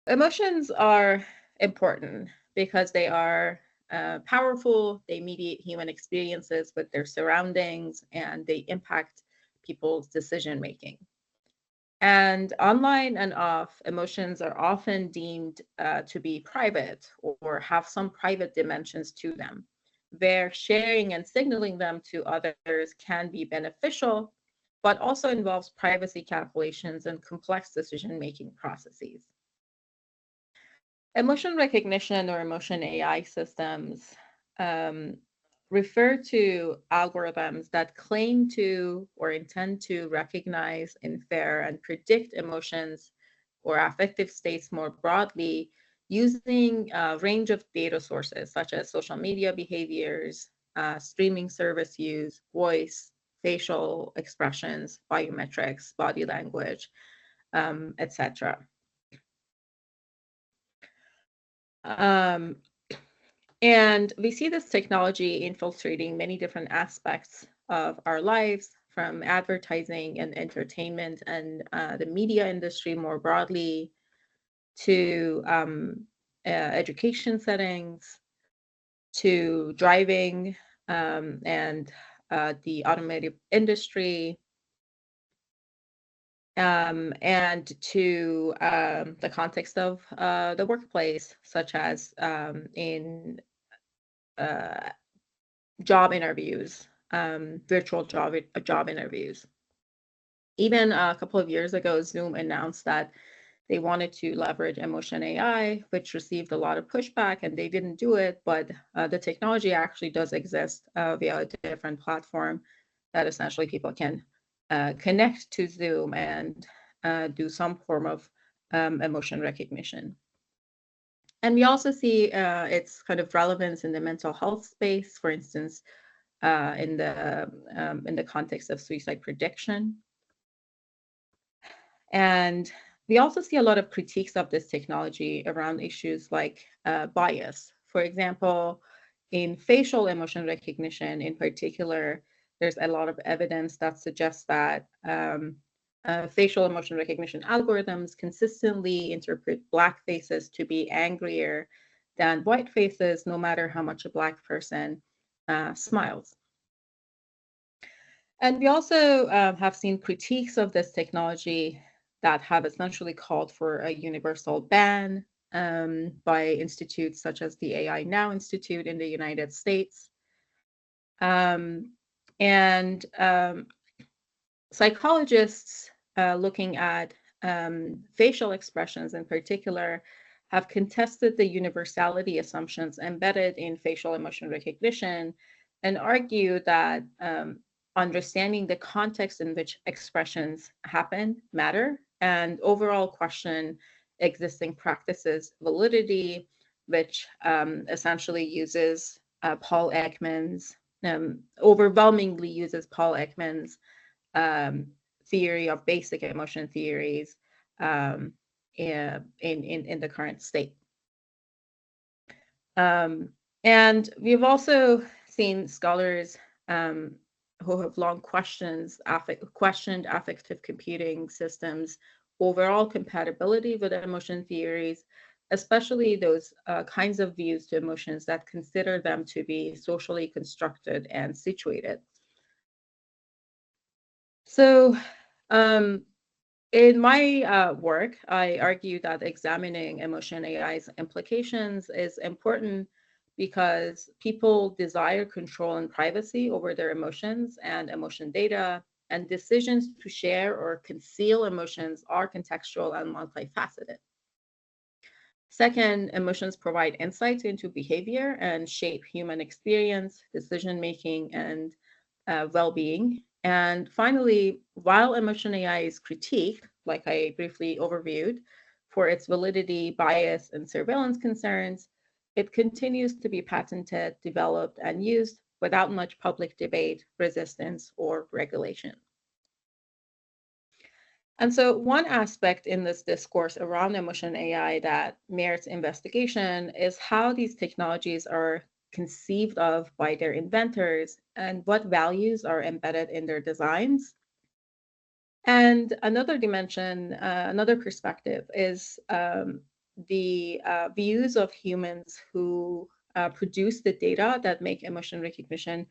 Emotions are important because they are powerful, they mediate human experiences with their surroundings, and they impact people's decision making. And online and off, emotions are often deemed to be private or have some private dimensions to them, where sharing and signaling them to others can be beneficial, but also involves privacy calculations and complex decision making processes. Emotion recognition or emotion AI systems um, refer to algorithms that claim to or intend to recognize, infer, and predict emotions or affective states more broadly using a range of data sources such as social media behaviors, streaming service use, voice, facial expressions, biometrics, body language, etc. Um, And we see this technology infiltrating many different aspects of our lives, from advertising and entertainment and the media industry more broadly to education settings, to driving and the automotive industry, and to the context of the workplace, such as in uh, job interviews, virtual job interviews. Even a couple of years ago, Zoom announced that they wanted to leverage emotion AI, which received a lot of pushback, and they didn't do it. But the technology actually does exist via a different platform that essentially people can connect to Zoom and do some form of emotion recognition. And we also see its kind of relevance in the mental health space, for instance, in the context of suicide prediction. And we also see a lot of critiques of this technology around issues like bias. For example, in facial emotion recognition in particular, there's a lot of evidence that suggests that facial emotion recognition algorithms consistently interpret Black faces to be angrier than white faces, no matter how much a Black person smiles. And we also have seen critiques of this technology that have essentially called for a universal ban by institutes such as the AI Now Institute in the United States. Um, and Psychologists looking at facial expressions in particular have contested the universality assumptions embedded in facial emotion recognition and argue that understanding the context in which expressions happen matter and overall question existing practices validity, which essentially uses Paul Ekman's overwhelmingly uses Paul Ekman's um, theory of basic emotion theories um, in the current state. Um, and we've also seen scholars um, who have long questioned affective computing systems' overall compatibility with emotion theories, especially those kinds of views to emotions that consider them to be socially constructed and situated. So, um, in my work, I argue that examining emotion AI's implications is important because people desire control and privacy over their emotions and emotion data, and decisions to share or conceal emotions are contextual and multifaceted. Second, emotions provide insights into behavior and shape human experience, decision making, and well being. And finally, while emotion AI is critiqued, like I briefly overviewed, for its validity, bias, and surveillance concerns, it continues to be patented, developed, and used without much public debate, resistance, or regulation. And so, one aspect in this discourse around emotion AI that merits investigation is how these technologies are conceived of by their inventors and what values are embedded in their designs. And another dimension, another perspective is the views of humans who produce the data that make emotion recognition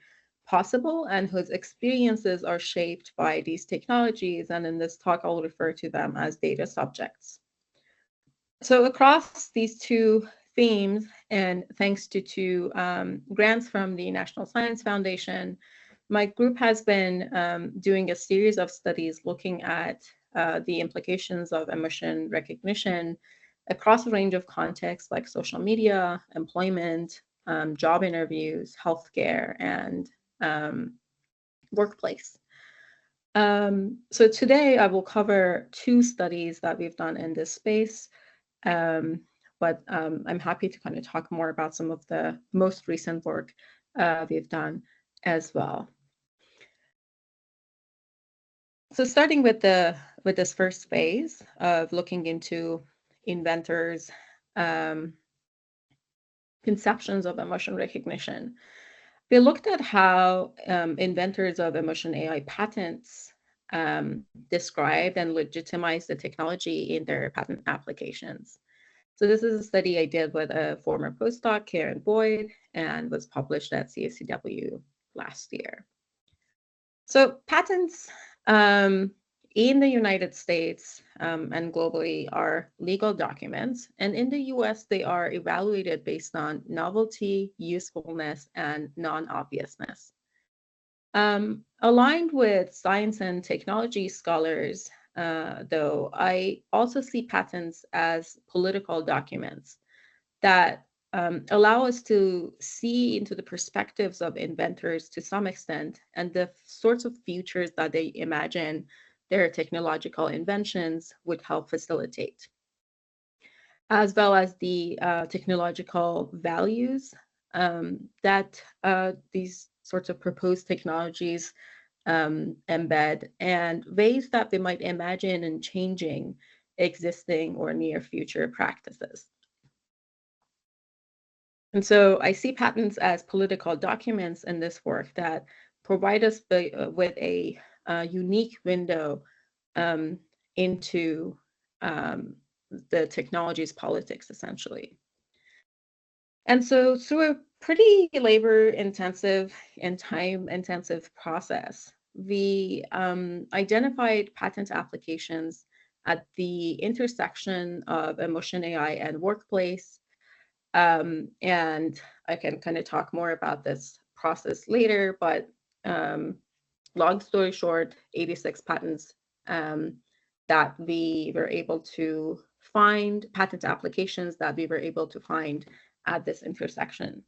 possible and whose experiences are shaped by these technologies. And in this talk, I'll refer to them as data subjects. So across these two themes, and thanks to two grants from the National Science Foundation, my group has been doing a series of studies looking at the implications of emotion recognition across a range of contexts like social media, employment, job interviews, healthcare, and workplace. So today I will cover two studies that we've done in this space, but I'm happy to kind of talk more about some of the most recent work we've done as well. So starting with this first phase of looking into inventors' conceptions of emotion recognition, we looked at how inventors of emotion AI patents described and legitimized the technology in their patent applications. So this is a study I did with a former postdoc, Karen Boyd, and was published at CSCW last year. So patents in the United States and globally are legal documents. And in the US, they are evaluated based on novelty, usefulness, and non-obviousness. Aligned with science and technology scholars, though, I also see patents as political documents that allow us to see into the perspectives of inventors to some extent and the sorts of futures that they imagine their technological inventions would help facilitate, as well as the technological values that these sorts of proposed technologies embed, and ways that we might imagine in changing existing or near future practices. And so I see patents as political documents in this work that provide us with a unique window into the technology's politics, essentially. And so through a pretty labor-intensive and time-intensive process, we identified patent applications at the intersection of emotion AI and workplace. And I can kind of talk more about this process later, but long story short, 86 patents that we were able to find, patent applications that we were able to find at this intersection.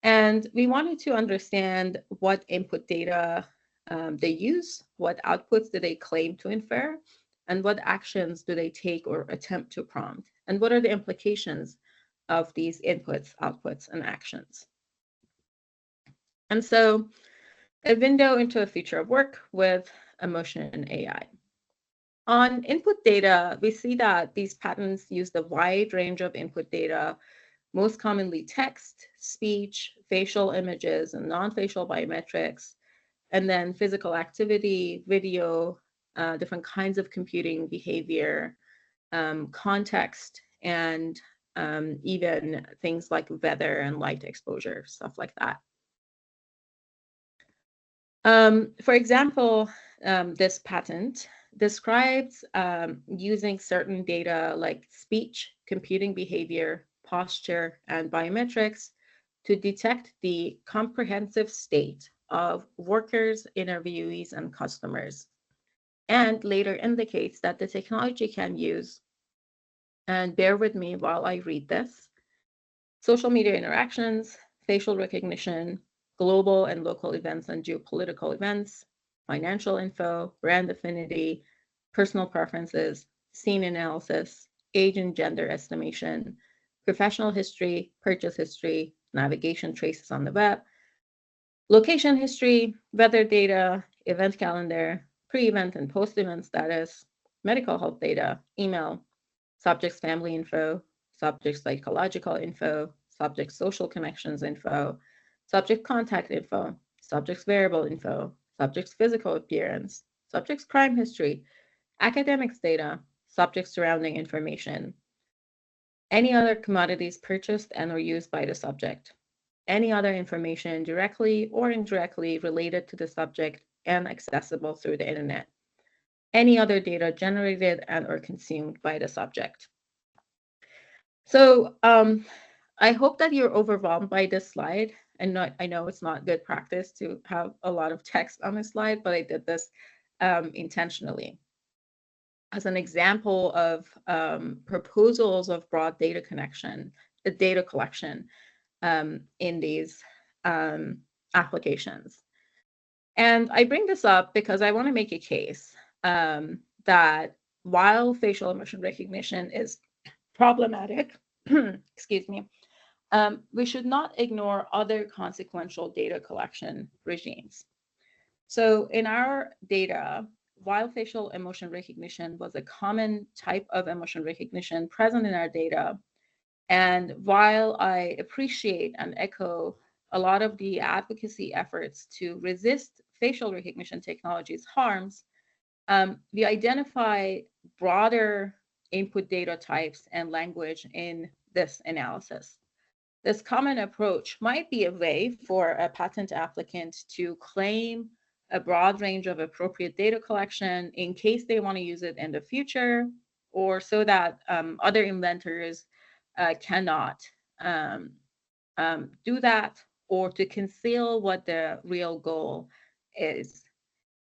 And we wanted to understand what input data they use, what outputs do they claim to infer, and what actions do they take or attempt to prompt, and what are the implications of these inputs, outputs, and actions. And so a window into a future of work with emotion AI. On input data, we see that these patents use the wide range of input data, most commonly text, speech, facial images, and non-facial biometrics, and then physical activity, video, different kinds of computing behavior, context, and even things like weather and light exposure, stuff like that. For example, this patent describes using certain data like speech, computing behavior, posture, and biometrics to detect the comprehensive state of workers, interviewees, and customers, and later indicates that the technology can use, and bear with me while I read this, social media interactions, facial recognition, global and local events and geopolitical events, financial info, brand affinity, personal preferences, scene analysis, age and gender estimation, professional history, purchase history, navigation traces on the web, location history, weather data, event calendar, pre-event and post-event status, medical health data, email, subject's family info, subject's psychological info, subject's social connections info, subject contact info, subject's wearable info, subject's physical appearance, subject's crime history, academics data, subject surrounding information, any other commodities purchased and or used by the subject, any other information directly or indirectly related to the subject and accessible through the internet, any other data generated and or consumed by the subject. So I hope that you're overwhelmed by this slide. And I know it's not good practice to have a lot of text on a slide, but I did this intentionally. As an example of proposals of broad data data collection in these applications. And I bring this up because I want to make a case that while facial emotion recognition is problematic, excuse me, we should not ignore other consequential data collection regimes. So in our data, while facial emotion recognition was a common type of emotion recognition present in our data, and while I appreciate and echo a lot of the advocacy efforts to resist facial recognition technologies' harms, we identify broader input data types and language in this analysis. This common approach might be a way for a patent applicant to claim a broad range of appropriate data collection in case they want to use it in the future, or so that other inventors cannot do that, or to conceal what the real goal is.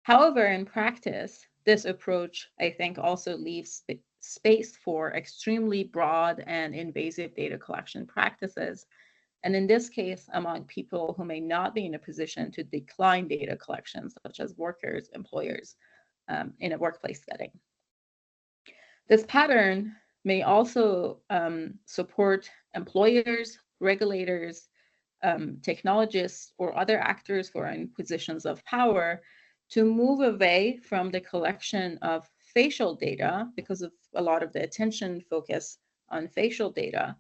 However, in practice, this approach, I think, also leaves space for extremely broad and invasive data collection practices. And in this case, among people who may not be in a position to decline data collection, such as workers, employers, in a workplace setting. This pattern may also support employers, regulators, technologists, or other actors who are in positions of power to move away from the collection of facial data because of a lot of the attention focus on facial data,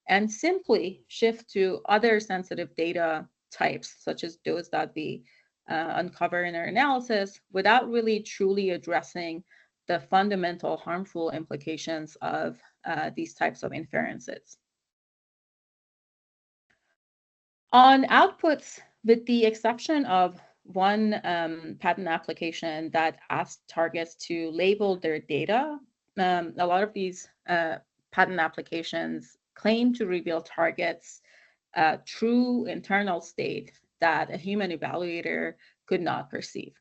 and simply shift to other sensitive data types, such as those that we uncover in our analysis, without really truly addressing the fundamental harmful implications of these types of inferences. On outputs, with the exception of one patent application that asks targets to label their data, a lot of these patent applications claim to reveal targets' true internal state that a human evaluator could not perceive,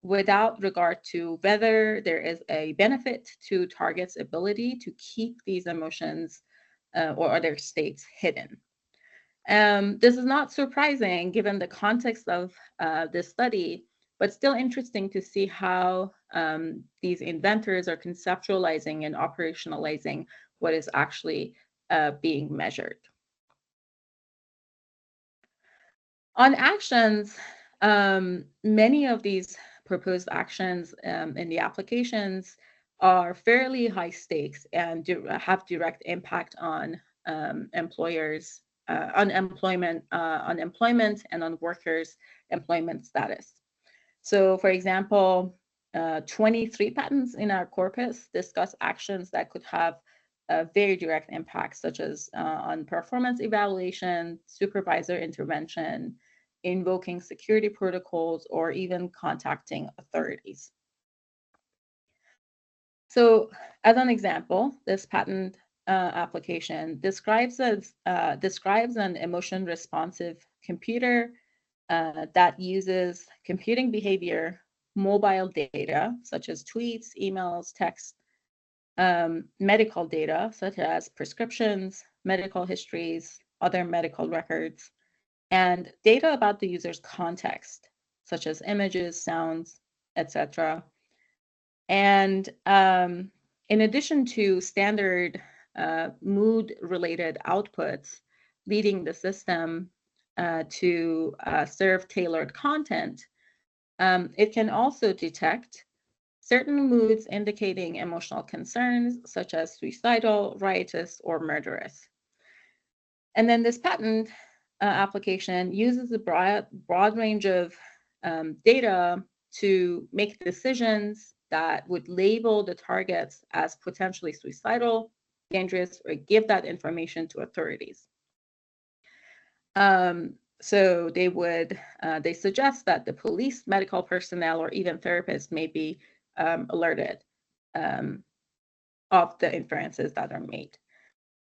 without regard to whether there is a benefit to target's ability to keep these emotions or other states hidden. This is not surprising given the context of this study, but still interesting to see how these inventors are conceptualizing and operationalizing what is actually being measured. On actions, many of these proposed actions in the applications are fairly high stakes and have direct impact on employers, unemployment, and on workers' employment status. So, for example, 23 patents in our corpus discuss actions that could have very direct impacts, such as on performance evaluation, supervisor intervention, invoking security protocols, or even contacting authorities. So, as an example, this patent application describes an emotion responsive computer that uses computing behavior, mobile data such as tweets, emails, text, medical data such as prescriptions, medical histories, other medical records, and data about the user's context, such as images, sounds, etc. And in addition to standard mood-related outputs, leading the system to serve tailored content, it can also detect certain moods indicating emotional concerns, such as suicidal, riotous, or murderous. And then this patent application uses a broad range of data to make decisions that would label the targets as potentially suicidal, dangerous or give that information to authorities. So they suggest that the police, medical personnel, or even therapists may be alerted of the inferences that are made.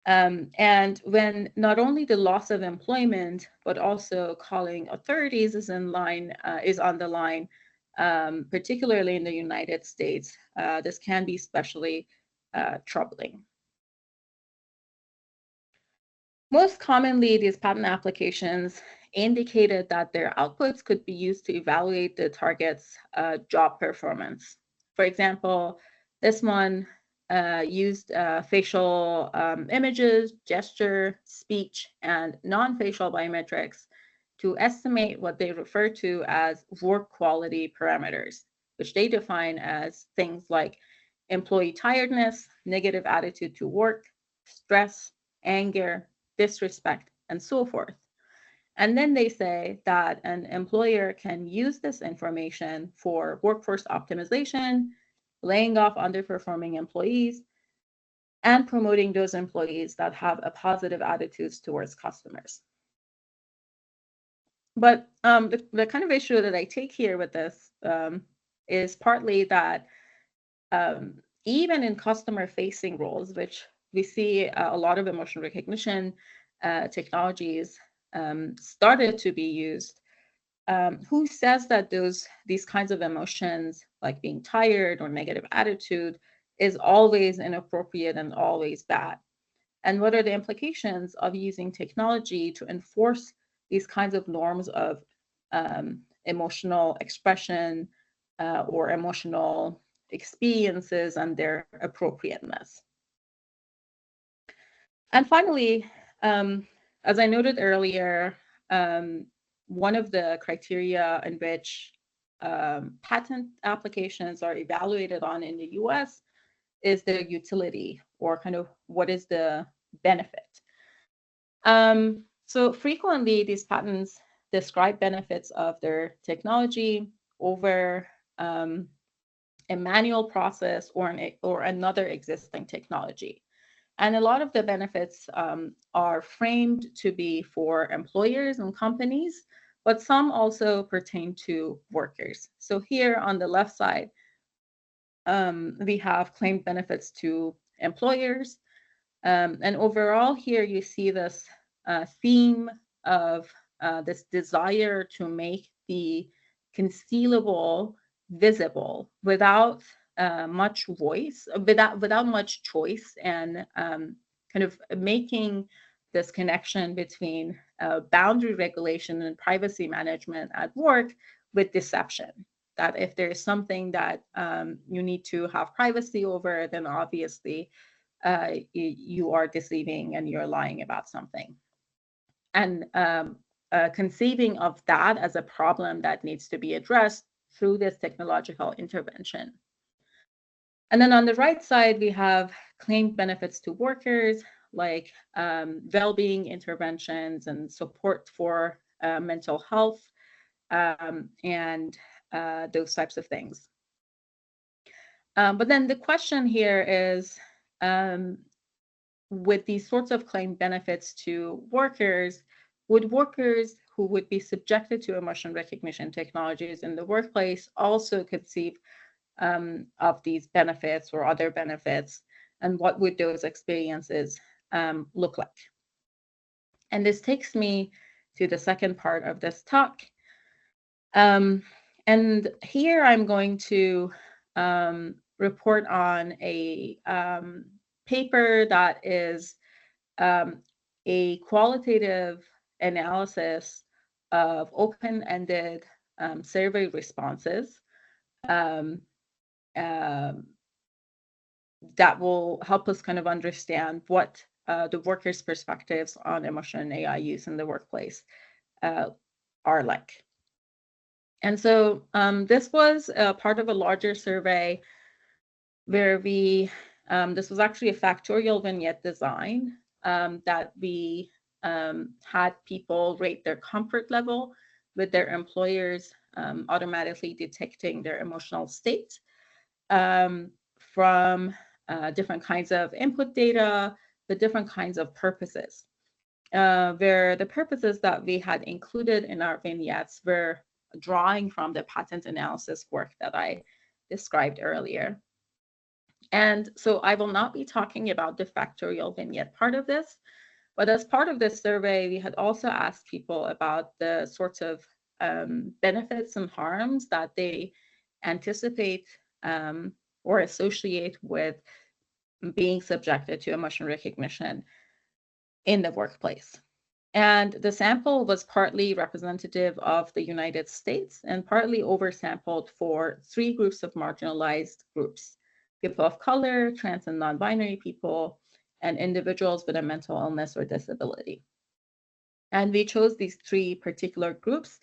And when not only the loss of employment, but also calling authorities is on the line, particularly in the United States, this can be especially troubling. Most commonly, these patent applications indicated that their outputs could be used to evaluate the target's job performance. For example, this one used facial images, gesture, speech, and non-facial biometrics to estimate what they refer to as work quality parameters, which they define as things like employee tiredness, negative attitude to work, stress, anger, disrespect, and so forth. And then they say that an employer can use this information for workforce optimization, laying off underperforming employees, and promoting those employees that have a positive attitudes towards customers. But the kind of issue that I take here with this is partly that even in customer-facing roles, which we see a lot of emotion recognition technologies started to be used, who says that these kinds of emotions, like being tired or negative attitude, is always inappropriate and always bad? And what are the implications of using technology to enforce these kinds of norms of emotional expression or emotional experiences and their appropriateness? And finally, as I noted earlier, one of the criteria in which patent applications are evaluated on in the US is their utility, or kind of what is the benefit. So frequently these patents describe benefits of their technology over a manual process or another existing technology. And a lot of the benefits are framed to be for employers and companies, but some also pertain to workers. So here on the left side, we have claimed benefits to employers. And overall here you see this theme of this desire to make the concealable visible without much voice, without much choice, and kind of making this connection between boundary regulation and privacy management at work with deception. That if there is something that you need to have privacy over, then obviously you are deceiving and you're lying about something. And conceiving of that as a problem that needs to be addressed through this technological intervention. And then on the right side, we have claimed benefits to workers, like well-being interventions and support for mental health, and those types of things. But then the question here is, with these sorts of claimed benefits to workers, would workers who would be subjected to emotion recognition technologies in the workplace also conceive of these benefits or other benefits, and what would those experiences look like? And this takes me to the second part of this talk. And here I'm going to report on a paper that is a qualitative analysis of open-ended survey responses that will help us kind of understand what the workers' perspectives on emotion and AI use in the workplace are like. And so this was part of a larger survey where this was actually a factorial vignette design that we had people rate their comfort level with their employers automatically detecting their emotional state from different kinds of input data, the different kinds of purposes. Where the purposes that we had included in our vignettes were drawing from the pattern analysis work that I described earlier. And so I will not be talking about the factorial vignette part of this, but as part of this survey, we had also asked people about the sorts of benefits and harms that they anticipate or associate with being subjected to emotion recognition in the workplace. And the sample was partly representative of the United States and partly oversampled for 3 groups of marginalized groups: people of color, trans and non-binary people, and individuals with a mental illness or disability. And we chose these 3 particular groups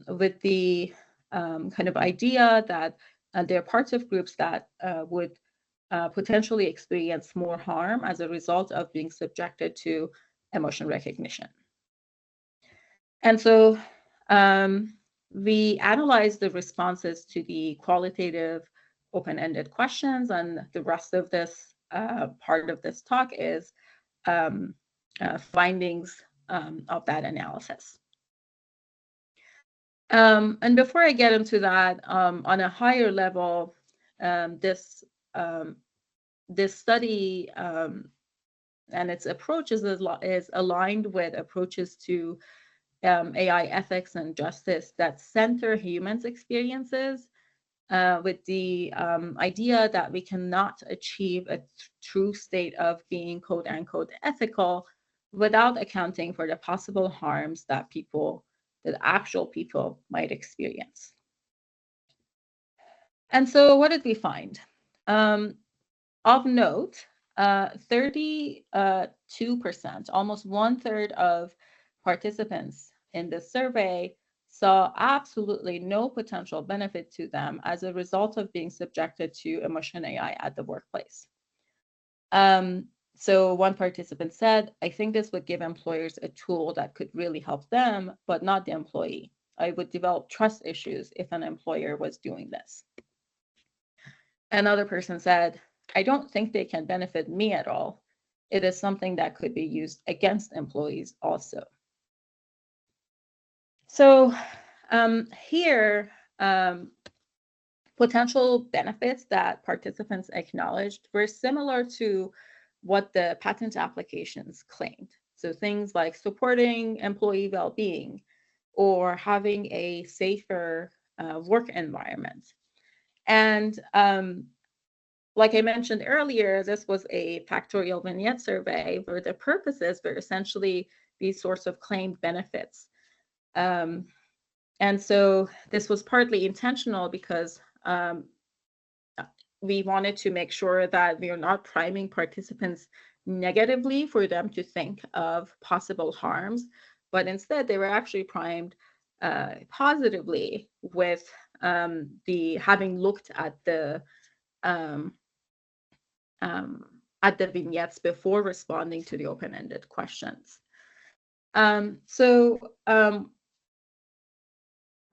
with the kind of idea that they're parts of groups that would potentially experience more harm as a result of being subjected to emotion recognition. And so we analyzed the responses to the qualitative open-ended questions, and the rest of this part of this talk is findings of that analysis. And before I get into that, on a higher level, this study and its approach is aligned with approaches to AI ethics and justice that center humans' experiences with the idea that we cannot achieve a true state of being quote unquote ethical without accounting for the possible harms that actual people might experience. And so what did we find? Of note, 32%, almost 1/3 of participants in this survey saw absolutely no potential benefit to them as a result of being subjected to emotion AI at the workplace. So one participant said, "I think this would give employers a tool that could really help them, but not the employee. I would develop trust issues if an employer was doing this." Another person said, "I don't think they can benefit me at all. It is something that could be used against employees also." So here, potential benefits that participants acknowledged were similar to what the patent applications claimed. So things like supporting employee well-being or having a safer work environment. And like I mentioned earlier, this was a factorial vignette survey where the purposes were essentially these sorts of claimed benefits. And so this was partly intentional because we wanted to make sure that we are not priming participants negatively for them to think of possible harms, but instead they were actually primed positively with having looked at the vignettes before responding to the open-ended questions.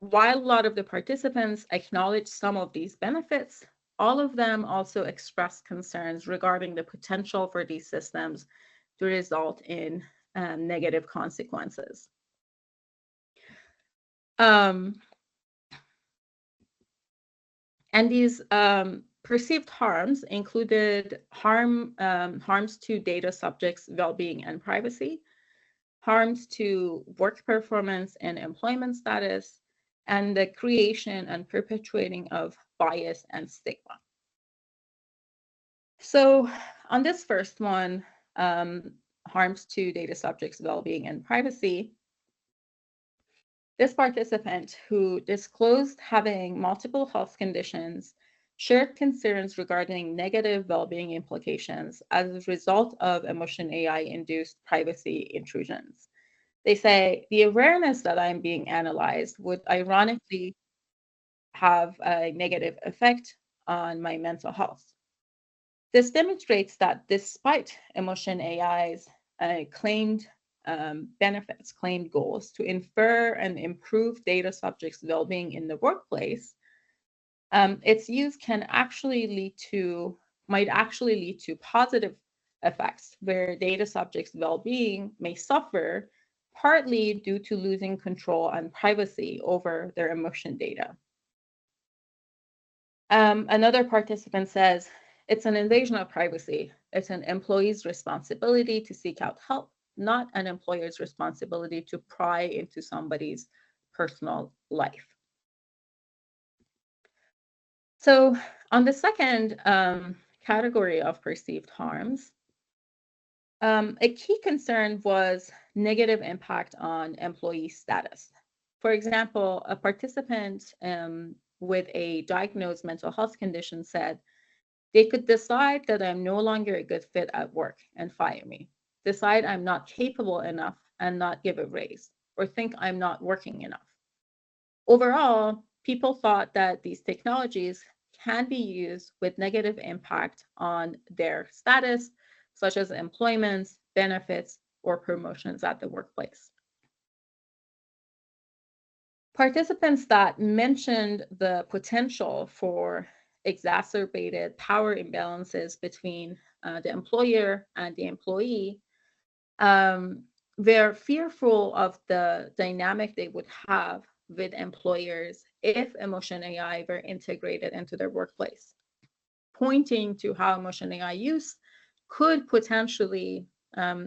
While a lot of the participants acknowledged some of these benefits, all of them also expressed concerns regarding the potential for these systems to result in negative consequences. And these perceived harms included harms to data subjects' well-being and privacy, harms to work performance and employment status, and the creation and perpetuating of bias and stigma. So on this first one, harms to data subjects' well-being and privacy, this participant who disclosed having multiple health conditions shared concerns regarding negative well-being implications as a result of emotion AI-induced privacy intrusions. They say, "The awareness that I'm being analyzed would ironically have a negative effect on my mental health." This demonstrates that despite emotion AI's claimed benefits, claimed goals to infer and improve data subjects' well-being in the workplace, its use can actually lead to might actually lead to positive effects where data subjects' well-being may suffer, partly due to losing control and privacy over their emotion data. Another participant says, it's an invasion of privacy. It's an employee's responsibility to seek out help, not an employer's responsibility to pry into somebody's personal life. So on the second category of perceived harms, a key concern was negative impact on employee status. For example, a participant with a diagnosed mental health condition said, they could decide that I'm no longer a good fit at work and fire me, decide I'm not capable enough and not give a raise, or think I'm not working enough. Overall, people thought that these technologies can be used with negative impact on their status, such as employment, benefits, or promotions at the workplace. Participants that mentioned the potential for exacerbated power imbalances between the employer and the employee, they're fearful of the dynamic they would have with employers if emotion AI were integrated into their workplace, pointing to how emotion AI use could potentially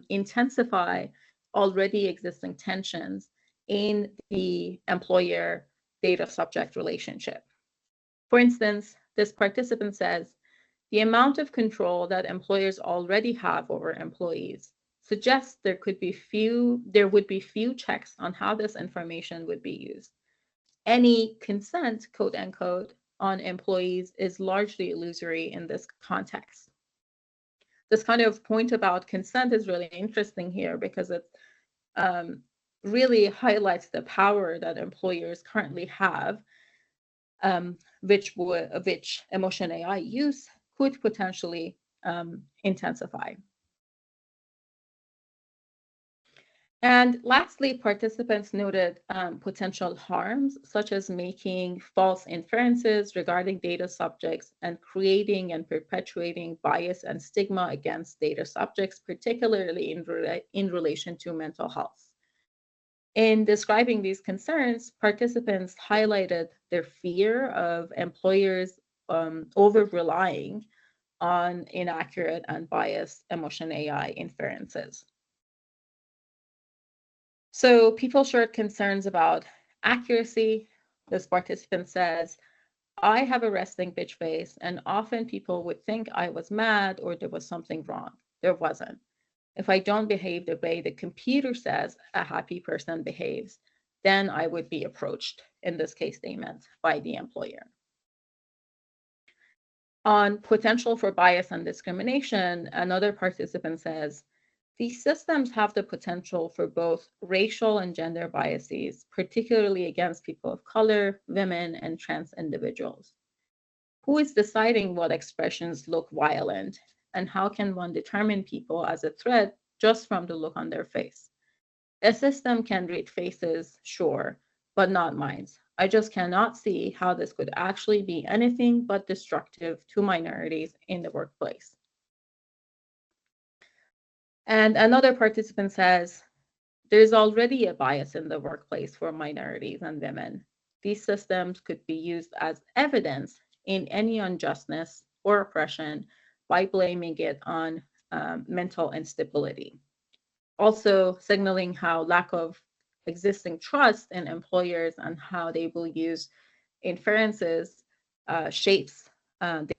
intensify already existing tensions in the employer data subject relationship. For instance, this participant says, the amount of control that employers already have over employees suggests there would be few checks on how this information would be used. Any consent, quote unquote, on employees is largely illusory in this context. This kind of point about consent is really interesting here because it really highlights the power that employers currently have, which emotion AI use could potentially intensify. And lastly, participants noted potential harms, such as making false inferences regarding data subjects and creating and perpetuating bias and stigma against data subjects, particularly in relation to mental health. In describing these concerns, participants highlighted their fear of employers over-relying on inaccurate and biased emotion AI inferences. So people shared concerns about accuracy. This participant says, I have a resting bitch face, and often people would think I was mad or there was something wrong. There wasn't. If I don't behave the way the computer says a happy person behaves, then I would be approached, in this case statement, by the employer. On potential for bias and discrimination, another participant says, these systems have the potential for both racial and gender biases, particularly against people of color, women, and trans individuals. Who is deciding what expressions look violent, and how can one determine people as a threat just from the look on their face? A system can read faces, sure, but not minds. I just cannot see how this could actually be anything but destructive to minorities in the workplace. And another participant says, there's already a bias in the workplace for minorities and women. These systems could be used as evidence in any unjustness or oppression by blaming it on mental instability. Also signaling how lack of existing trust in employers and how they will use inferences shapes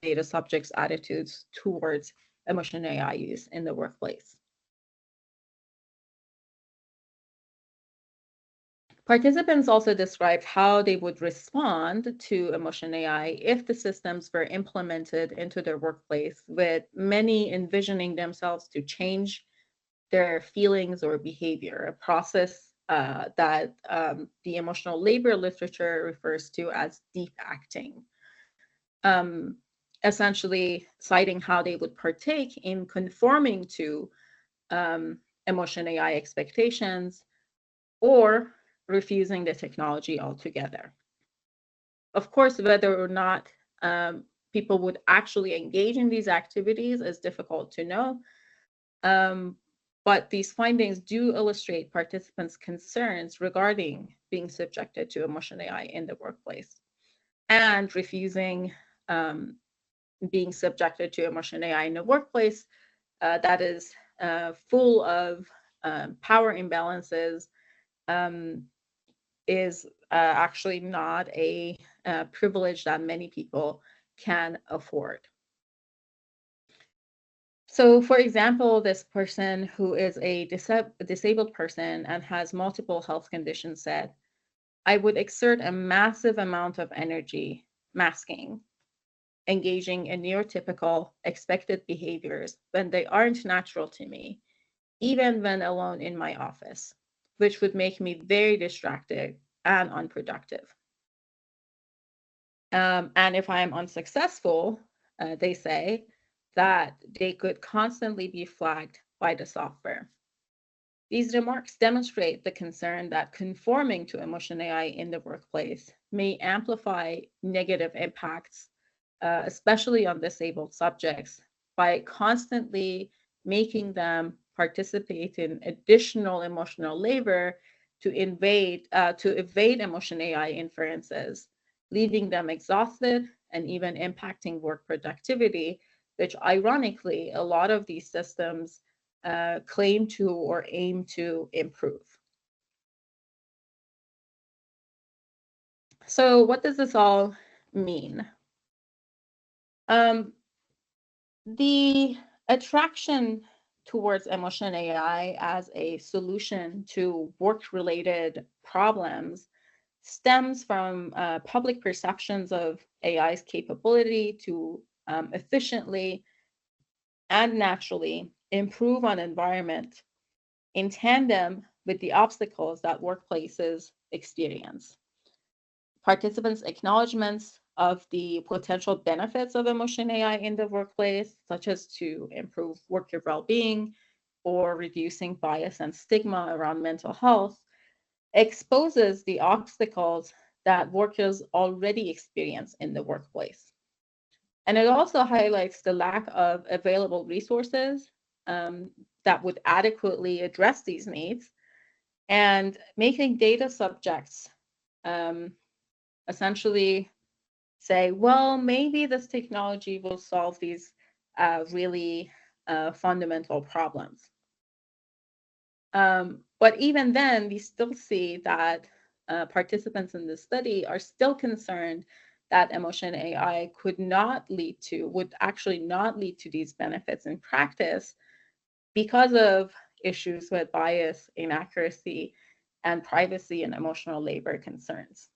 data subjects' attitudes towards emotion AI use in the workplace. Participants also described how they would respond to emotion AI if the systems were implemented into their workplace, with many envisioning themselves to change their feelings or behavior, a process that the emotional labor literature refers to as deep acting. Essentially citing how they would partake in conforming to emotion AI expectations or refusing the technology altogether. Of course, whether or not people would actually engage in these activities is difficult to know. But these findings do illustrate participants' concerns regarding being subjected to emotion AI in the workplace and refusing being subjected to emotion AI in the workplace that is full of power imbalances is actually not a privilege that many people can afford. So, for example, this person who is a disabled person and has multiple health conditions said, I would exert a massive amount of energy masking, engaging in neurotypical expected behaviors when they aren't natural to me, even when alone in my office, which would make me very distracted and unproductive. And if I am unsuccessful, they say that they could constantly be flagged by the software. These remarks demonstrate the concern that conforming to emotion AI in the workplace may amplify negative impacts, especially on disabled subjects, by constantly making them participate in additional emotional labor to evade emotion AI inferences, leaving them exhausted and even impacting work productivity, which ironically, a lot of these systems claim to or aim to improve. So, what does this all mean? The attraction towards emotion AI as a solution to work-related problems stems from public perceptions of AI's capability to efficiently and naturally improve an environment in tandem with the obstacles that workplaces experience. Participants' acknowledgements of the potential benefits of emotion AI in the workplace, such as to improve worker well-being or reducing bias and stigma around mental health, exposes the obstacles that workers already experience in the workplace. And it also highlights the lack of available resources that would adequately address these needs and making data subjects essentially say, well, maybe this technology will solve these really fundamental problems. But even then, we still see that participants in this study are still concerned that emotion AI would actually not lead to these benefits in practice because of issues with bias, inaccuracy, and privacy and emotional labor concerns.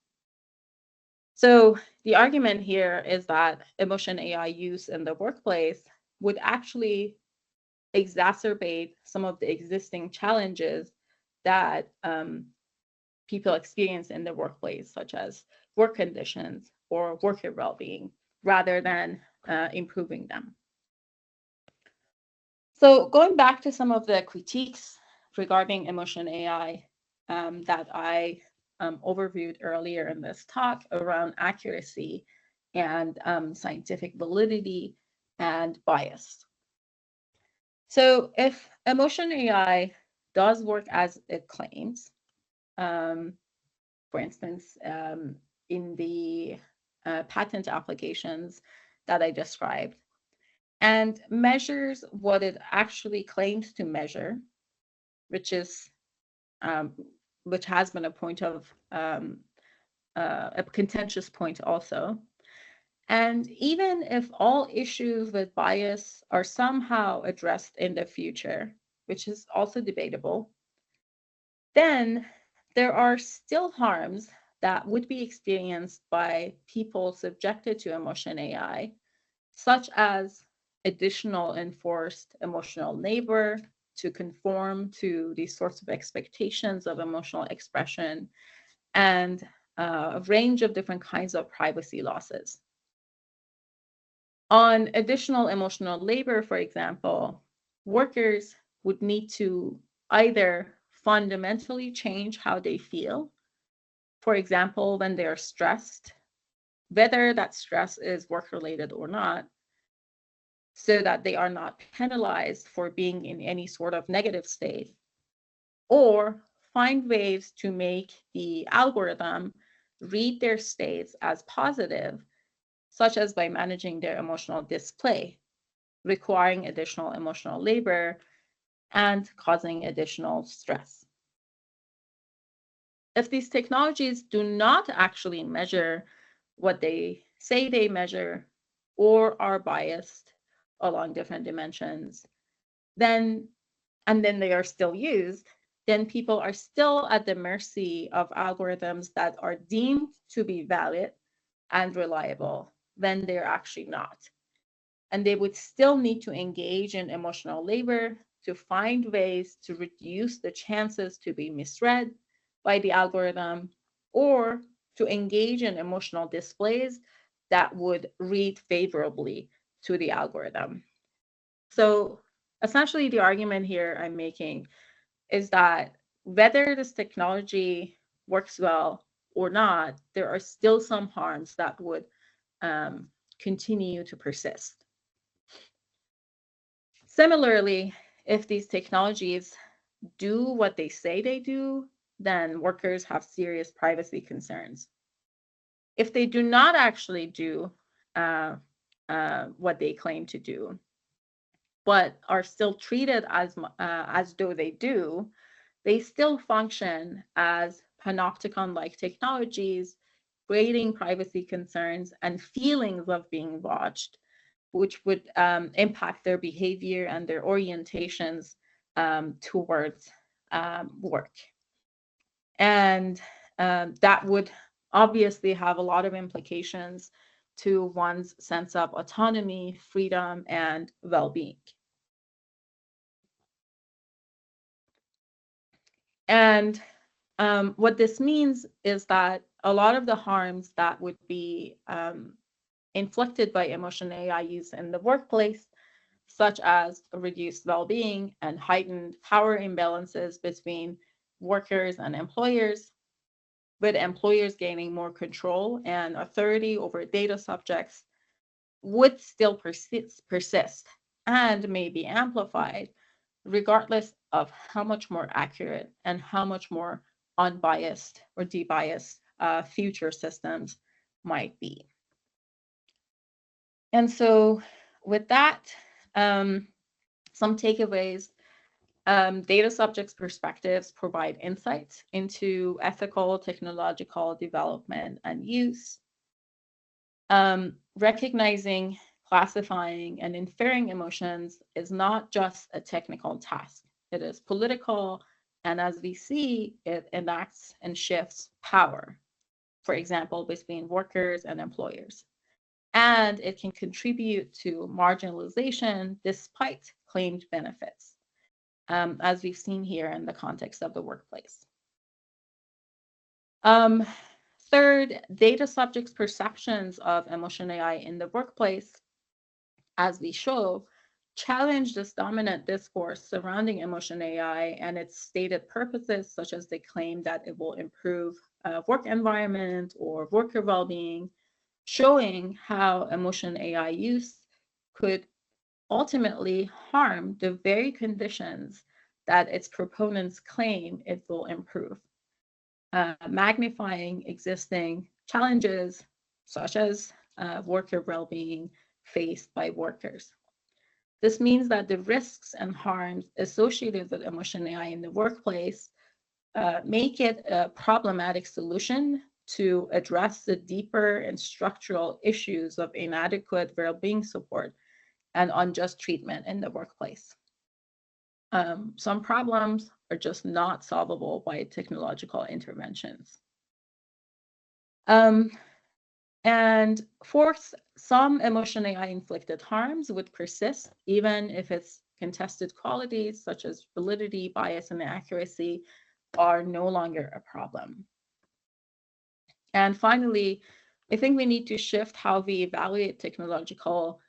So the argument here is that emotion AI use in the workplace would actually exacerbate some of the existing challenges that people experience in the workplace, such as work conditions or worker well-being, rather than improving them. So going back to some of the critiques regarding emotion AI that I overviewed earlier in this talk around accuracy and scientific validity and bias. So if emotion AI does work as it claims, for instance, in the patent applications that I described, and measures what it actually claims to measure, which is which has been a point of a contentious point also. And even if all issues with bias are somehow addressed in the future, which is also debatable, then there are still harms that would be experienced by people subjected to emotion AI, such as additional enforced emotional labor to conform to these sorts of expectations of emotional expression, and a range of different kinds of privacy losses. On additional emotional labor, for example, workers would need to either fundamentally change how they feel, for example, when they are stressed, whether that stress is work-related or not, so that they are not penalized for being in any sort of negative state, or find ways to make the algorithm read their states as positive, such as by managing their emotional display, requiring additional emotional labor and causing additional stress. If these technologies do not actually measure what they say they measure, or are biased along different dimensions, then they are still used, then people are still at the mercy of algorithms that are deemed to be valid and reliable when they're actually not. And they would still need to engage in emotional labor to find ways to reduce the chances to be misread by the algorithm, or to engage in emotional displays that would read favorably to the algorithm. So essentially, the argument here I'm making is that whether this technology works well or not, there are still some harms that would continue to persist. Similarly, if these technologies do what they say they do, then workers have serious privacy concerns. If they do not actually do what they claim to do, but are still treated as though they do, they still function as panopticon-like technologies, creating privacy concerns and feelings of being watched, which would impact their behavior and their orientations towards work. And that would obviously have a lot of implications to one's sense of autonomy, freedom, and well-being. And what this means is that a lot of the harms that would be inflicted by emotion AI use in the workplace, such as reduced well-being and heightened power imbalances between workers and employers, with employers gaining more control and authority over data subjects, would still persist and may be amplified, regardless of how much more accurate and how much more unbiased or debiased future systems might be. And so with that, some takeaways. Data subjects' perspectives provide insights into ethical technological development and use. Recognizing, classifying, and inferring emotions is not just a technical task. It is political, and as we see, it enacts and shifts power, for example, between workers and employers. And it can contribute to marginalization despite claimed benefits, as we've seen here in the context of the workplace. Third, data subjects' perceptions of emotion AI in the workplace, as we show, challenge this dominant discourse surrounding emotion AI and its stated purposes, such as the claim that it will improve work environment or worker well-being, showing how emotion AI use could ultimately harm the very conditions that its proponents claim it will improve, magnifying existing challenges such as worker well-being faced by workers. This means that the risks and harms associated with emotion AI in the workplace make it a problematic solution to address the deeper and structural issues of inadequate well-being support and unjust treatment in the workplace. Some problems are just not solvable by technological interventions. And fourth, some emotion AI inflicted harms would persist even if its contested qualities such as validity, bias, and accuracy are no longer a problem. And finally, I think we need to shift how we evaluate technological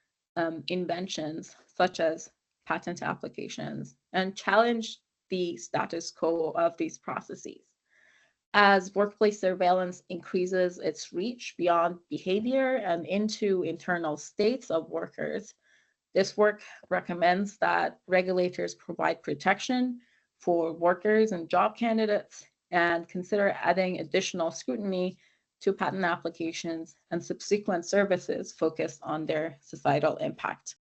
inventions such as patent applications and challenge the status quo of these processes. As workplace surveillance increases its reach beyond behavior and into internal states of workers, this work recommends that regulators provide protection for workers and job candidates and consider adding additional scrutiny to patent applications and subsequent services focused on their societal impact.